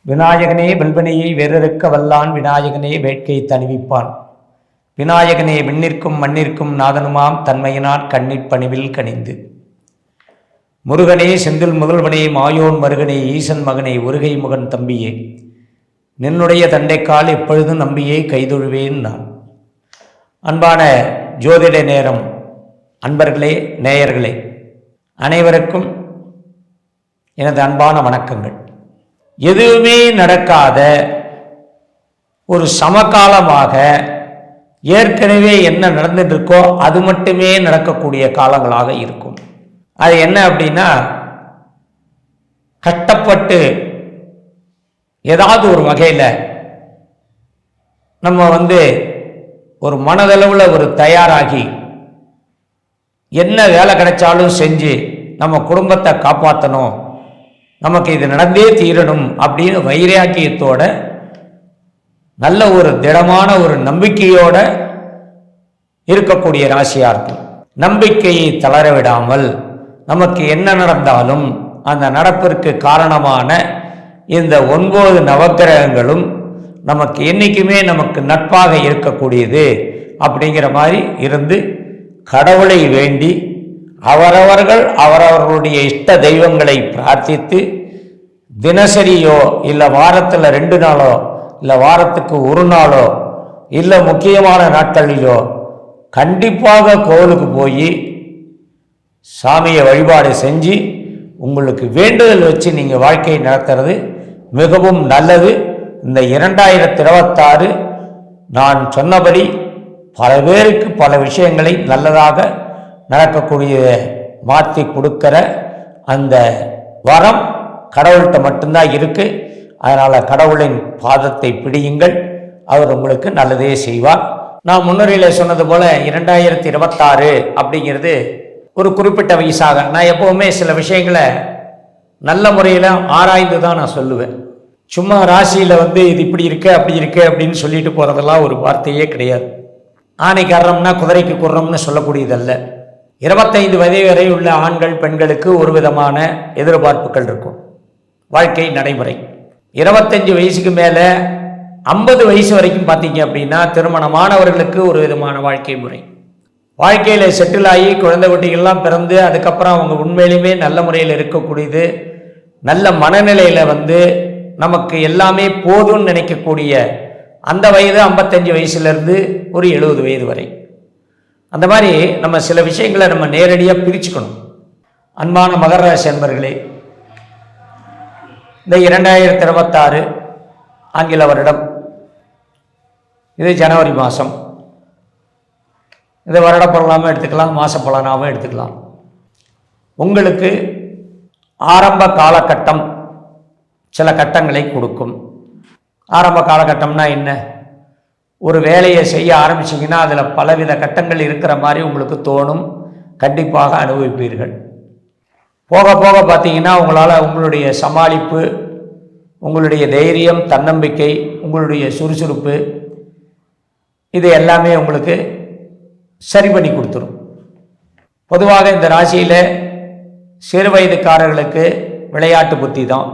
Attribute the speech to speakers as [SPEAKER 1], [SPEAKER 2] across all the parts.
[SPEAKER 1] விநாயகனே வெல்வனையை வேறறுக்க வல்லான், விநாயகனே வேட்கை தணிவிப்பான், விநாயகனே விண்ணிற்கும் மண்ணிற்கும் நாதனுமாம் தன்மையினான் கண்ணிற் பணிவில் கனிந்து, முருகனே செந்தில் முதல்வனே மாயோன் மருகனே ஈசன் மகனே ஒருகை முகன் தம்பியே, நின்னுடைய தண்டைக்கால் எப்பொழுதும் நம்பியே கைதொழுவேன் நான். அன்பான ஜோதிட நேரம் அன்பர்களே, நேயர்களே அனைவருக்கும் எனது அன்பான வணக்கங்கள். எதுவுமே நடக்காத ஒரு சமகாலமாக ஏற்கனவே என்ன நடந்துட்டு இருக்கோ அது மட்டுமே நடக்கக்கூடிய காலங்களாக இருக்கும். அது என்ன அப்படின்னா, கஷ்டப்பட்டு ஏதாவது ஒரு வகையில் நம்ம ஒரு மனதளவில் ஒரு தயாராகி என்ன வேலை கிடைச்சாலும் செஞ்சு நம்ம குடும்பத்தை காப்பாற்றணும், நமக்கு இது நடந்தே தீரணும் அப்படின்னு வைராக்கியத்தோட நல்ல ஒரு திடமான ஒரு நம்பிக்கையோட இருக்கக்கூடிய ராசியாக இருக்கும். நம்பிக்கையை தளர விடாமல் நமக்கு என்ன நடந்தாலும் அந்த நடப்பிற்கு காரணமான இந்த 9 நவக்கிரகங்களும் நமக்கு என்றைக்குமே நமக்கு நட்பாக இருக்கக்கூடியது அப்படிங்கிற மாதிரி இருந்து கடவுளை வேண்டி அவரவர்கள் அவரவர்களுடைய இஷ்ட தெய்வங்களை பிரார்த்தித்து தினசரியோ இல்லை வாரத்தில் 2 நாளோ இல்லை வாரத்துக்கு 1 நாளோ இல்லை முக்கியமான நாட்களிலோ கண்டிப்பாக கோவிலுக்கு போய் சாமியை வழிபாடு செஞ்சு உங்களுக்கு வேண்டுதல் வச்சு நீங்கள் வாழ்க்கையை நடத்துறது மிகவும் நல்லது. இந்த 2026 நான் சொன்னபடி பல பேருக்கு பல விஷயங்களை நல்லதாக நடக்கக்கூடிய மாற்றி கொடுக்கிற அந்த வரம் கடவுள்கிட்ட மட்டும்தான் இருக்கு. அதனால் கடவுளின் பாதத்தை பிடியுங்கள், அவர் உங்களுக்கு நல்லதே செய்வார். நான் முன்னுரையில் சொன்னது போல 2026 அப்படிங்கிறது ஒரு குறிப்பிட்ட வயசாக, நான் எப்போவுமே சில விஷயங்களை நல்ல முறையில் ஆராய்ந்து தான் நான் சொல்லுவேன். சும்மா ராசியில் இது இப்படி இருக்கு அப்படி இருக்கு அப்படின்னு சொல்லிட்டு போகிறதெல்லாம் ஒரு வார்த்தையே கிடையாது. ஆணைக்கு அறம்னா குதிரைக்கு குர்றம்னு சொல்லக்கூடியதல்ல. 25 வயது வரை உள்ள ஆண்கள் பெண்களுக்கு ஒரு விதமான எதிர்பார்ப்புகள் இருக்கும், வாழ்க்கை நடைமுறை. 25 வயசுக்கு மேலே 50 வயசு வரைக்கும் பார்த்தீங்க அப்படின்னா திருமணமானவர்களுக்கு ஒரு விதமான வாழ்க்கை முறை. வாழ்க்கையில் செட்டில் ஆகி குழந்தை குட்டிகள்லாம் பிறந்து அதுக்கப்புறம் அவங்க உண்மையிலுமே நல்ல முறையில் இருக்கக்கூடியது, நல்ல மனநிலையில் நமக்கு எல்லாமே போதும்னு நினைக்கக்கூடிய அந்த வயது 55 வயசுலேருந்து ஒரு 70 வயது வரை. அந்த மாதிரி நம்ம சில விஷயங்களை நம்ம நேரடியாக பிரிச்சுக்கணும். அன்பான மகர ராசி அன்பர்களே, இந்த 2026 ஆங்கில வருடம், இது ஜனவரி மாதம். இது வருட பலனாகவும் எடுத்துக்கலாம், மாத பலனாகவும் எடுத்துக்கலாம். உங்களுக்கு ஆரம்ப காலகட்டம் சில கட்டங்களை கொடுக்கும். ஆரம்ப காலகட்டம்னா என்ன? ஒரு வேலையை செய்ய ஆரம்பிச்சிங்கன்னா அதில் பலவித கட்டங்கள் இருக்கிற மாதிரி உங்களுக்கு தோணும், கண்டிப்பாக அனுபவிப்பீர்கள். போக போக பார்த்தீங்கன்னா உங்களால் உங்களுடைய சமாளிப்பு, உங்களுடைய தைரியம், தன்னம்பிக்கை, உங்களுடைய சுறுசுறுப்பு, இது எல்லாமே உங்களுக்கு சரி பண்ணி கொடுத்துரும். பொதுவாக இந்த ராசியில் சிறு வயதுக்காரர்களுக்கு விளையாட்டு புத்தி தான்.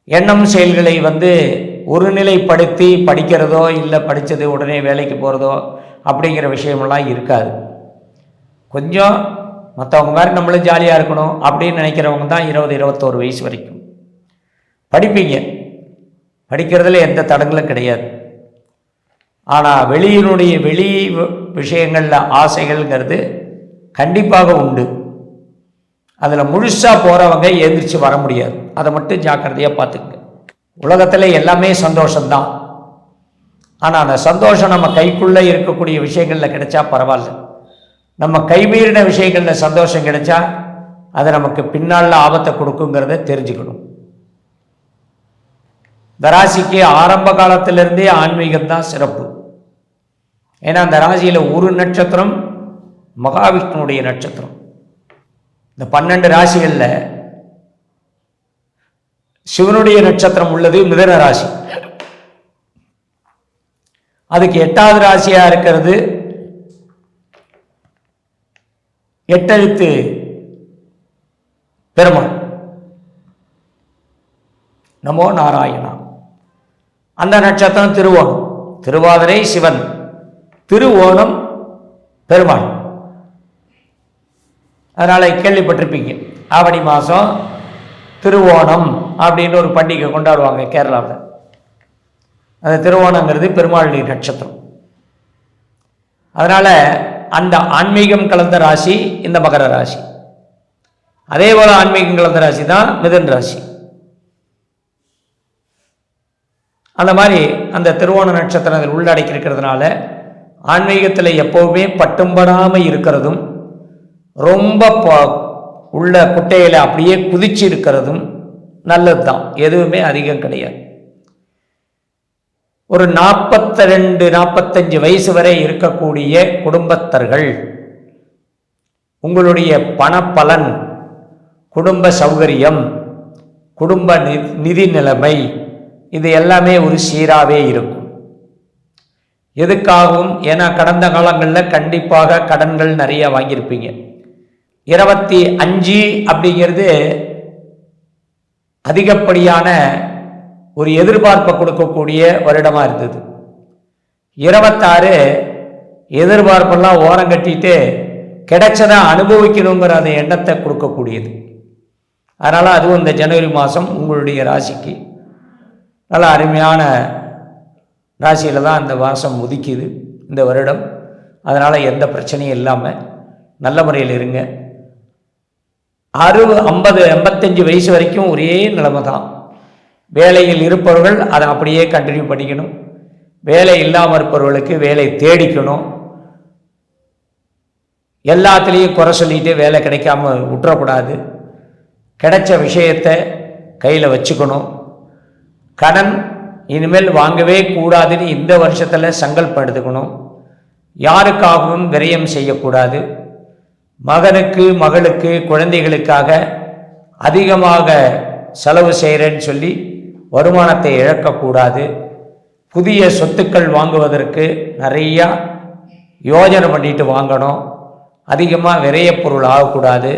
[SPEAKER 1] எண்ணம் செயல்களை ஒருநிலைப்படுத்தி படிக்கிறதோ இல்லை படித்தது உடனே வேலைக்கு போகிறதோ அப்படிங்கிற விஷயமெல்லாம் இருக்காது. கொஞ்சம் மற்றவங்க மாதிரி நம்மளும் ஜாலியாக இருக்கணும் அப்படின்னு நினைக்கிறவங்க தான் 20-21 வயசு வரைக்கும் படிப்பீங்க. படிக்கிறதுல எந்த தடங்களும் கிடையாது. ஆனால் வெளி விஷயங்களில் ஆசைகள்ங்கிறது கண்டிப்பாக உண்டு. அதில் முழுசாக போகிறவங்க எழுந்திரிச்சு வர முடியாது. அதை மட்டும் ஜாக்கிரதையாக பார்த்துக்குங்க. உலகத்தில் எல்லாமே சந்தோஷம்தான். ஆனால் அந்த சந்தோஷம் நம்ம கைக்குள்ளே இருக்கக்கூடிய விஷயங்களில் கிடைச்சா பரவாயில்ல. நம்ம கைமீறின விஷயங்களில் சந்தோஷம் கிடைச்சா அது நமக்கு பின்னால் ஆபத்தை கொடுக்குங்கிறத தெரிஞ்சுக்கணும். இந்த ராசிக்கு ஆரம்ப காலத்திலிருந்தே ஆன்மீகம் தான் சிறப்பு. ஏன்னா அந்த ராசியில் ஒரு நட்சத்திரம் மகாவிஷ்ணுடைய நட்சத்திரம். இந்த 12 ராசிகளில் சிவனுடைய நட்சத்திரம் உள்ளது மிதுன ராசி. அதுக்கு 8வது ராசியாக இருக்கிறது 8 எழுத்து பெருமாள். நமோ நாராயணா. அந்த நட்சத்திரம் திருவோணம். திருவாதிரை சிவன், திருவோணம் பெருமாள். அதனால் கேள்விப்பட்டிருப்பீங்க, ஆவணி மாதம் திருவோணம் அப்படின்னு ஒரு பண்டிகை கொண்டாடுவாங்க கேரளாவில். அந்த திருவோணங்கிறது பெருமாள் நட்சத்திரம். அதனால் அந்த ஆன்மீகம் கலந்த ராசி இந்த மகர ராசி. அதே போல் ஆன்மீகம் கலந்த ராசி தான் மிதுன ராசி. அந்த மாதிரி அந்த திருவோண நட்சத்திரம் அதில் உள்ளடக்கி இருக்கிறதுனால ஆன்மீகத்தில் எப்போவுமே பட்டும்படாமல் இருக்கிறதும், ரொம்ப உள்ள குட்டையில் அப்படியே குதிச்சு இருக்கிறதும் நல்லது தான். எதுவுமே அதிகம் கிடையாது. ஒரு 42-45 வயசு வரை இருக்கக்கூடிய குடும்பத்தர்கள் உங்களுடைய பணப்பலன், குடும்ப சௌகரியம், குடும்ப நிதி நிலைமை இது எல்லாமே ஒரு சீராகவே இருக்கும். எதுக்காகவும், ஏன்னா கடந்த காலங்களில் கண்டிப்பாக கடன்கள் நிறைய வாங்கியிருப்பீங்க. 25 அப்படிங்கிறது அதிகப்படியான ஒரு எதிர்பார்ப்பை கொடுக்கக்கூடிய வருடமாக இருந்தது. 26 எதிர்பார்ப்பெல்லாம் ஓரம் கட்டிட்டு கிடைச்சதை அனுபவிக்கணுங்கிற அந்த எண்ணத்தை கொடுக்கக்கூடியது. அதனால் அதுவும் இந்த ஜனவரி மாதம் உங்களுடைய ராசிக்கு நல்ல அருமையான ராசியில் தான் அந்த மாதம் உதிக்குது இந்த வருடம். அதனால் எந்த பிரச்சனையும் இல்லாமல் நல்ல முறையில் இருங்க. 60, 50, 85 வயசு வரைக்கும் ஒரே நிலைமை தான். வேலையில் இருப்பவர்கள் அதை அப்படியே கண்டினியூ பண்ணிக்கணும். வேலை இல்லாமல் இருப்பவர்களுக்கு வேலை தேடிக்கணும். எல்லாத்துலேயும் குறை சொல்லிட்டு வேலை கிடைக்காம விட்டுறக்கூடாது. கிடைச்ச விஷயத்தை கையில் வச்சுக்கணும். கடன் இனிமேல் வாங்கவே கூடாதுன்னு இந்த வருஷத்தில் சங்கல்பம் எடுத்துக்கணும். யாருக்காகவும் விரயம் செய்யக்கூடாது. மகனுக்கு, மகளுக்கு, குழந்தைகளுக்காக அதிகமாக செலவு செய்கிறேன்னு சொல்லி வருமானத்தை இழக்கக்கூடாது. புதிய சொத்துக்கள் வாங்குவதற்கு நிறையா யோஜனை பண்ணிட்டு வாங்கணும். அதிகமாக விரைய பொருள் ஆகக்கூடாது.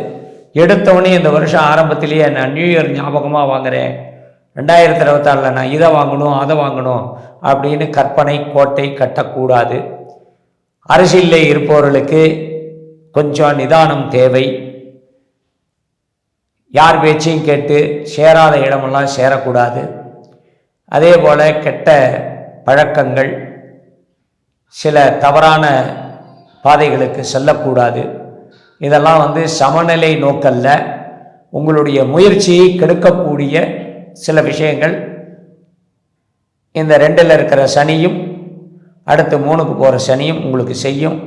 [SPEAKER 1] எடுத்தவொடனே இந்த வருஷம் ஆரம்பத்திலேயே நான் நியூ இயர் ஞாபகமாக வாங்குகிறேன், 2024 நான் இதை வாங்கணும் அதை வாங்கணும் அப்படின்னு கற்பனை கோட்டை கட்டக்கூடாது. அரசியலில் இருப்பவர்களுக்கு கொஞ்சம் நிதானம் தேவை. யார் பேச்சையும் கேட்டு சேராத இடமெல்லாம் சேரக்கூடாது. அதே போல் கெட்ட பழக்கங்கள், சில தவறான பாதைகளுக்கு செல்லக்கூடாது. இதெல்லாம் சமநிலை நோக்கல்ல, உங்களுடைய முயற்சியை கெடுக்கக்கூடிய சில விஷயங்கள் இந்த 2ல் இருக்கிற சனியும் அடுத்து 3க்கு போகிற சனியும் உங்களுக்கு செய்யும்.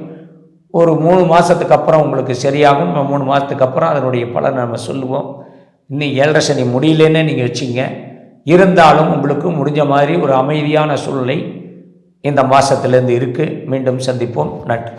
[SPEAKER 1] ஒரு 3 மாதத்துக்கு அப்புறம் உங்களுக்கு சரியாகும். 3 மாதத்துக்கு அப்புறம் அதனுடைய பலன் நம்ம சொல்லுவோம். இன்னும் 7.5 சனி முடியலன்னு நீங்கள் வச்சிங்க. இருந்தாலும் உங்களுக்கு முடிஞ்ச மாதிரி ஒரு அமைதியான சூழ்நிலை இந்த மாதத்துலேருந்து இருக்குது. மீண்டும் சந்திப்போம். நன்றி.